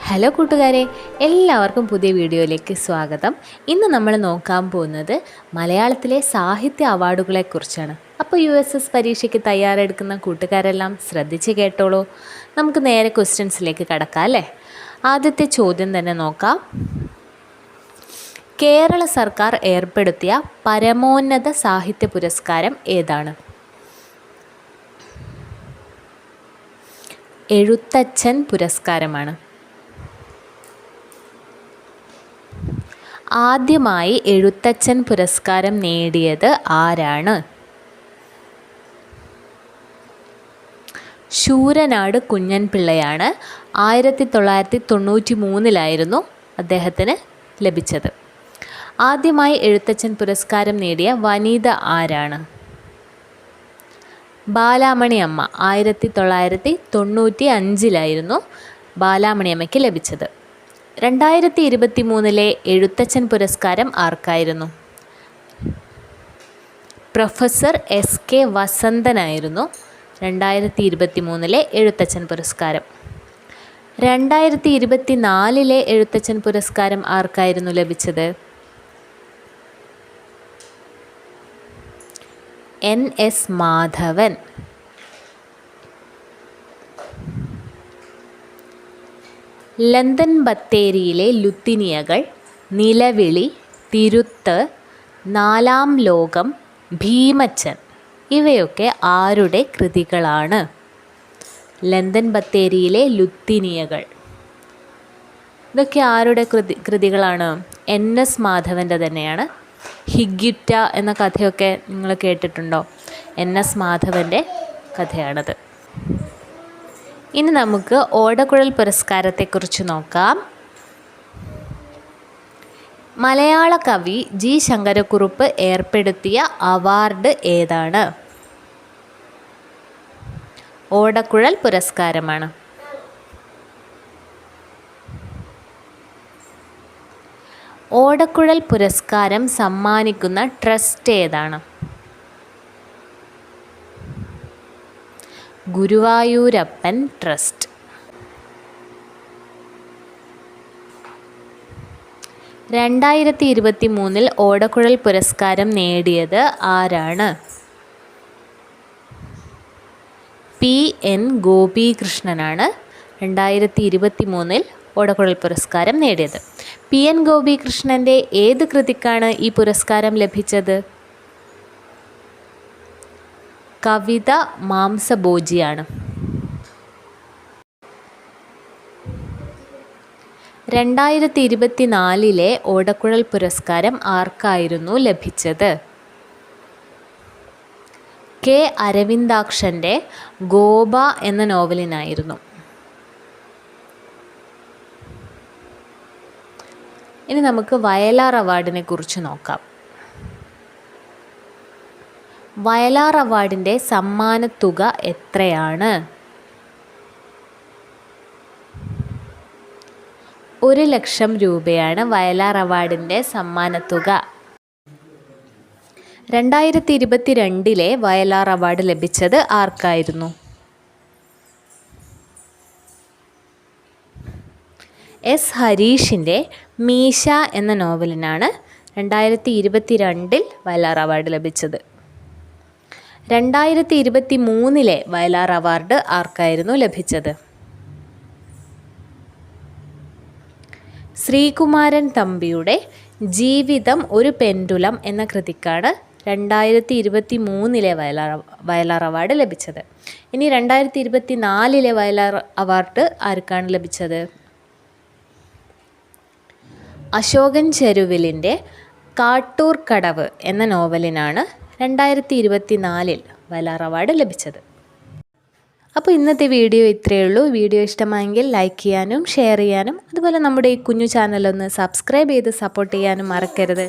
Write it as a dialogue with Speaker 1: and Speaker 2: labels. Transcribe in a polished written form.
Speaker 1: Hello കൂട്ടുകാരെ, എല്ലാവർക്കും പുതിയ വീഡിയോയിലേക്ക് സ്വാഗതം. ഇന്ന് നമ്മൾ നോക്കാൻ പോകുന്നത് മലയാളത്തിലെ സാഹിത്യ അവാർഡുകളെക്കുറിച്ചാണ്. അപ്പോൾ USS പരീക്ഷയ്ക്ക് തയ്യാറെടുക്കുന്ന കൂട്ടുകാരെല്ലാം ശ്രദ്ധിച്ച് കേട്ടോളൂ. നമുക്ക് നേരെ ക്വസ്റ്റ്യൻസിലേക്ക് കടക്കാം അല്ലേ. ആദ്യത്തെ ചോദ്യം തന്നെ നോക്കാം. കേരള സർക്കാർ ഏർപ്പെടുത്തിയ പരമോന്നത സാഹിത്യ പുരസ്കാരം ഏതാണ്? എഴുത്തച്ഛൻ പുരസ്കാരമാണ്. ആദ്യമായി എഴുത്തച്ഛൻ പുരസ്കാരം നേടിയത് ആരാണ്? ശൂരനാട് കുഞ്ഞൻപിള്ളയാണ്. 1993 അദ്ദേഹത്തിന് ലഭിച്ചത്. ആദ്യമായി എഴുത്തച്ഛൻ പുരസ്കാരം നേടിയ വനിത ആരാണ്? ബാലാമണി അമ്മ. 1995 ബാലാമണിയമ്മയ്ക്ക് ലഭിച്ചത്. 2023 എഴുത്തച്ഛൻ പുരസ്കാരം ആർക്കായിരുന്നു? പ്രൊഫസർ SK വസന്തനായിരുന്നു 2023 എഴുത്തച്ഛൻ പുരസ്കാരം. 2024 എഴുത്തച്ഛൻ പുരസ്കാരം ആർക്കായിരുന്നു ലഭിച്ചത്? NS മാധവൻ. ലന്തൻ ബത്തേരിയിലെ ലുത്തിനിയകൾ, നിലവിളി, തിരുത്ത്, നാലാം ലോകം, ഭീമച്ചൻ ഇവയൊക്കെ ആരുടെ കൃതികളാണ്? ലന്തൻ ബത്തേരിയിലെ ലുത്തിനിയകൾ ഇതൊക്കെ ആരുടെ കൃതികളാണ്? NS മാധവൻ്റെ തന്നെയാണ്. ഹിഗ്യുറ്റ എന്ന കഥയൊക്കെ നിങ്ങൾ കേട്ടിട്ടുണ്ടോ? NS മാധവൻ്റെ കഥയാണത്. ഇനി നമുക്ക് ഓടക്കുഴൽ പുരസ്കാരത്തെക്കുറിച്ച് നോക്കാം. മലയാള കവി G ശങ്കരക്കുറുപ്പ് ഏർപ്പെടുത്തിയ അവാർഡ് ഏതാണ്? ഓടക്കുഴൽ പുരസ്കാരമാണ്. ഓടക്കുഴൽ പുരസ്കാരം സമ്മാനിക്കുന്ന ട്രസ്റ്റ് ഏതാണ്? ഗുരുവായൂരപ്പൻ ട്രസ്റ്റ്. 2023 ഓടക്കുഴൽ പുരസ്കാരം നേടിയത് ആരാണ്? PN ഗോപികൃഷ്ണനാണ് 2023 ഓടക്കുഴൽ പുരസ്കാരം നേടിയത്. PN ഗോപികൃഷ്ണൻ്റെ ഏത് കൃതിക്കാണ് ഈ പുരസ്കാരം ലഭിച്ചത്? കവിത മാംസഭോജിയാണ്. 2024 ഓടക്കുഴൽ പുരസ്കാരം ആർക്കായിരുന്നു ലഭിച്ചത്? K അരവിന്ദാക്ഷൻ്റെ ഗോപ എന്ന നോവലിനായിരുന്നു. ഇനി നമുക്ക് വയലാർ അവാർഡിനെ കുറിച്ച് നോക്കാം. വയലാർ അവാർഡിൻ്റെ സമ്മാനത്തുക എത്രയാണ്? 1,00,000 രൂപയാണ് വയലാർ അവാർഡിൻ്റെ സമ്മാനത്തുക. 2022 വയലാർ അവാർഡ് ലഭിച്ചത് ആർക്കായിരുന്നു? S ഹരീഷിൻ്റെ മീശ എന്ന നോവലിനാണ് 2022 വയലാർ അവാർഡ് ലഭിച്ചത്. 2023 വയലാർ അവാർഡ് ആർക്കായിരുന്നു ലഭിച്ചത്? ശ്രീകുമാരൻ തമ്പിയുടെ ജീവിതം ഒരു പെൻഡുലം എന്ന കൃതിക്കാണ് 2023 വയലാർ അവാർഡ് ലഭിച്ചത്. ഇനി 2024 വയലാർ അവാർഡ് ആർക്കാണ് ലഭിച്ചത്? അശോകൻ ചെരുവിലിൻ്റെ കാട്ടൂർ കടവ് എന്ന നോവലിനാണ് 2024 വയലാർ അവാർഡ് ലഭിച്ചത്. അപ്പോൾ ഇന്നത്തെ വീഡിയോ ഇത്രയേ ഉള്ളൂ. വീഡിയോ ഇഷ്ടമായെങ്കിൽ ലൈക്ക് ചെയ്യാനും ഷെയർ ചെയ്യാനും അതുപോലെ നമ്മുടെ ഈ കുഞ്ഞു ചാനലൊന്ന് സബ്സ്ക്രൈബ് ചെയ്ത് സപ്പോർട്ട് ചെയ്യാനും മറക്കരുത്.